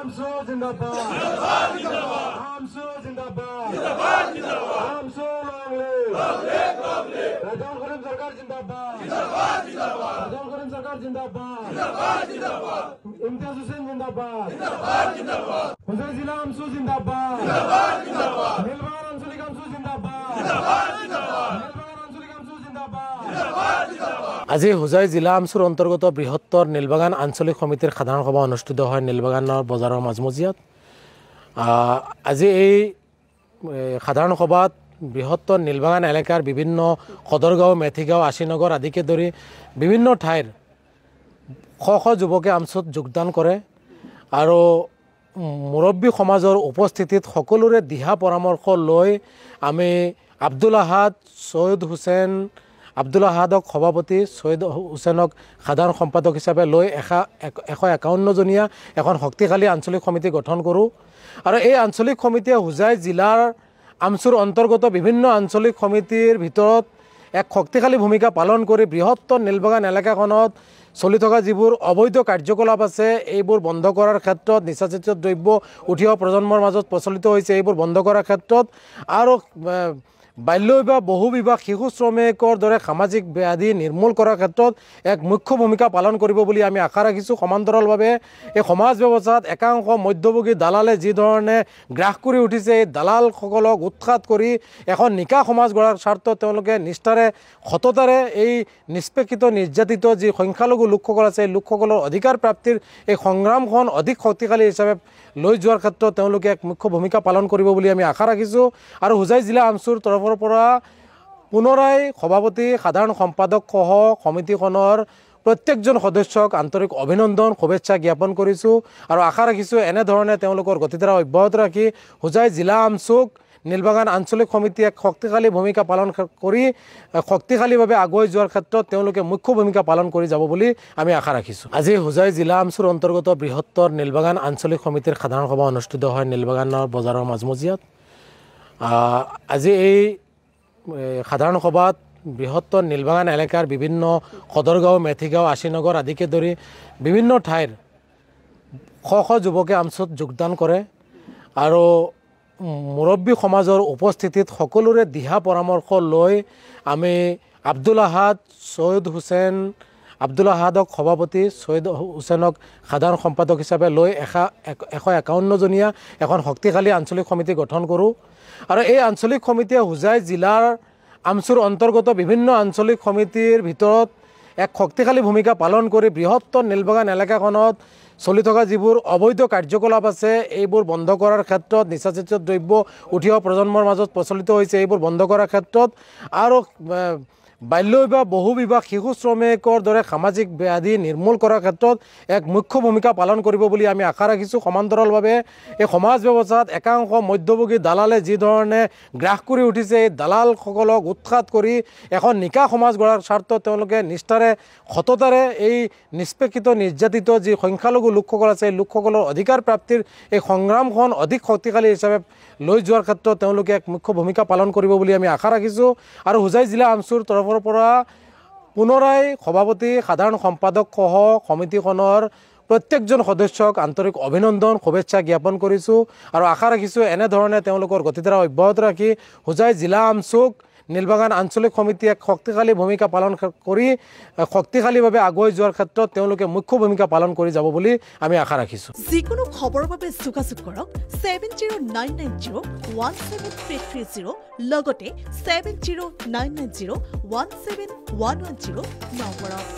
আমসো জিন্দাবাদ আমসো জিন্দাবাদ আমসো long live Rajaul করিম সরকার জিন্দাবাদ রাজাউল করিম সরকার জিন্দাবাদ ইমতিয়াজ হোসেন জিন্দাবাদ হুসাইন জিলা আমসো জিন্দাবাদ নীলবাগান আঞ্চলিক আমসো জিন্দাবাদ নীলবাগান আঞ্চলিক আমসো জিন্দাবাদ। আজি হোজাই জিলা আমচুৰ অন্তৰ্গত বৃহত্তৰ নীলবাগান আঞ্চলিক সমিতিৰ সাধাৰণ সভা অনুষ্ঠিত হয় নীলবাগানৰ বজাৰৰ মাজমজিয়াত। আজি এই সাধাৰণ সভাত বৃহত্তৰ নীলবাগান এলেকাৰ বিভিন্ন সদৰগাঁও মেথিগাঁও আশীনগৰ আদিকে ধৰি বিভিন্ন ঠাইৰ শ শ যুৱকে আমচুত যোগদান কৰে আৰু মুৰব্বী সমাজৰ উপস্থিতিত সকলোৰে দিহা পৰামৰ্শ লৈ আমি আব্দুল আহাদ সৈয়দ হুছেইন আব্দুল আহাদক সভাপতি সৈয়দ হুছেইনক সাধাৰণ সম্পাদক হিচাপে লৈ 151জনীয়া এখন শক্তিশালী আঞ্চলিক সমিতি গঠন কৰোঁ আৰু এই আঞ্চলিক সমিতিয়ে হোজাই জিলাৰ আমচুৰ অন্তৰ্গত বিভিন্ন আঞ্চলিক সমিতিৰ ভিতৰত এক শক্তিশালী ভূমিকা পালন কৰি বৃহত্তৰ নীলবাগান এলেকাখনত চলি থকা যিবোৰ অবৈধ কাৰ্যকলাপ আছে এইবোৰ বন্ধ কৰাৰ ক্ষেত্ৰত নিচাজাতীয় দ্ৰব্য উঠি অহা প্ৰজন্মৰ মাজত প্ৰচলিত হৈছে এইবোৰ বন্ধ কৰাৰ ক্ষেত্ৰত আৰু বাল্য বিবাহ বহু বিবাহ শিশু শ্ৰমিকৰ দৰে সামাজিক ব্যাধি নিৰ্মূল কৰাৰ ক্ষেত্ৰত এক মুখ্য ভূমিকা পালন কৰিব বুলি আমি আশা ৰাখিছোঁ। সমান্তৰালভাৱে এই সমাজ ব্যৱস্থাত একাংশ মধ্যভোগী দালালে যি ধৰণে গ্ৰাস কৰি উঠিছে এই দালালসকলক উৎখাত কৰি এখন নিকা সমাজ গঢ়াৰ স্বাৰ্থত তেওঁলোকে নিষ্ঠাৰে সততাৰে এই নিষ্পেষিত নিৰ্যাতিত যি সংখ্যালঘু লোকসকল আছে এই লোকসকলৰ অধিকাৰ প্ৰাপ্তিৰ এই সংগ্ৰামখন অধিক শক্তিশালী হিচাপে লৈ যোৱাৰ ক্ষেত্ৰত তেওঁলোকে এক মুখ্য ভূমিকা পালন কৰিব বুলি আমি আশা ৰাখিছোঁ। আৰু হোজাই জিলা আমচুৰ তৰফৰ পৰা পুনৰাই সভাপতি সাধাৰণ সম্পাদক সহ সমিতিখনৰ প্ৰত্যেকজন সদস্যক আন্তৰিক অভিনন্দন শুভেচ্ছা জ্ঞাপন কৰিছোঁ আৰু আশা ৰাখিছোঁ এনেধৰণে তেওঁলোকৰ গতিধাৰা অব্যাহত ৰাখি হোজাই জিলা আমচুক নীলবাগান আঞ্চলিক সমিতিয়ে এক শক্তিশালী ভূমিকা পালন কৰি শক্তিশালীভাৱে আগুৱাই যোৱাৰ ক্ষেত্ৰত তেওঁলোকে মুখ্য ভূমিকা পালন কৰি যাব বুলি আমি আশা ৰাখিছোঁ। আজি হোজাই জিলা আমচুৰ অন্তৰ্গত বৃহত্তৰ নীলবাগান আঞ্চলিক সমিতিৰ সাধাৰণ সভা অনুষ্ঠিত হয় নীলবাগানৰ বজাৰৰ মাজমজিয়াত। আজি এই সাধাৰণ সভাত বৃহত্তৰ নীলবাগান এলেকাৰ বিভিন্ন সদৰগাঁও মেথিগাঁও আশীনগৰ আদিকে ধৰি বিভিন্ন ঠাইৰ শ শ যুৱকে আমচুত যোগদান কৰে আৰু মুৰব্বী সমাজৰ উপস্থিতিত সকলোৰে দিহা পৰামৰ্শ লৈ আমি আব্দুল আহাদ সৈয়দ হুছেইন আব্দুল আহাদক সভাপতি সৈয়দ হুছেইনক সাধাৰণ সম্পাদক হিচাপে লৈ 151জনীয়া এখন শক্তিশালী আঞ্চলিক সমিতি গঠন কৰোঁ আৰু এই আঞ্চলিক সমিতিয়ে হোজাই জিলাৰ আমচুৰ অন্তৰ্গত বিভিন্ন আঞ্চলিক সমিতিৰ ভিতৰত এক শক্তিশালী ভূমিকা পালন কৰি বৃহত্তৰ নীলবাগান এলেকাখনত চলি থকা যিবোৰ অবৈধ কাৰ্যকলাপ আছে এইবোৰ বন্ধ কৰাৰ ক্ষেত্ৰত নিচাজাতীয় দ্ৰব্য উঠি অহা প্ৰজন্মৰ মাজত প্ৰচলিত হৈছে এইবোৰ বন্ধ কৰাৰ ক্ষেত্ৰত আৰু বাল্য বিবাহ বহু বিবাহ শিশু শ্ৰমিকৰ দৰে সামাজিক ব্যাধি নিৰ্মূল কৰাৰ ক্ষেত্ৰত এক মুখ্য ভূমিকা পালন কৰিব বুলি আমি আশা ৰাখিছোঁ। সমান্তৰালভাৱে এই সমাজ ব্যৱস্থাত একাংশ মধ্যভোগী দালালে যি ধৰণে গ্ৰাস কৰি উঠিছে এই দালালসকলক উৎখাত কৰি এখন নিকা সমাজ গঢ়াৰ স্বাৰ্থত তেওঁলোকে নিষ্ঠাৰে সততাৰে এই নিষ্পেষিত নিৰ্যাতিত যি সংখ্যালঘু লোকসকল আছে এই লোকসকলৰ অধিকাৰ প্ৰাপ্তিৰ এই সংগ্ৰামখন অধিক শক্তিশালী হিচাপে লৈ যোৱাৰ ক্ষেত্ৰত তেওঁলোকে এক মুখ্য ভূমিকা পালন কৰিব বুলি আমি আশা ৰাখিছোঁ। আৰু হোজাই জিলা আমচুৰ তৰফৰ পৰা পুনৰাই সভাপতি সাধাৰণ সম্পাদক সহ সমিতিখনৰ প্ৰত্যেকজন সদস্যক আন্তৰিক অভিনন্দন শুভেচ্ছা জ্ঞাপন কৰিছোঁ আৰু আশা ৰাখিছোঁ এনেধৰণে তেওঁলোকৰ গতিধাৰা অব্যাহত ৰাখি হোজাই জিলা আমচুক নীলবাগান আঞ্চলিক সমিতিয়ে এক শক্তিশালী ভূমিকা পালন কৰি শক্তিশালীভাৱে আগুৱাই যোৱাৰ ক্ষেত্ৰত তেওঁলোকে মুখ্য ভূমিকা পালন কৰি যাব বুলি আমি আশা ৰাখিছোঁ। যিকোনো খবৰৰ বাবে যোগাযোগ কৰক 7099017330 লগতে 7099017110 নম্বৰত।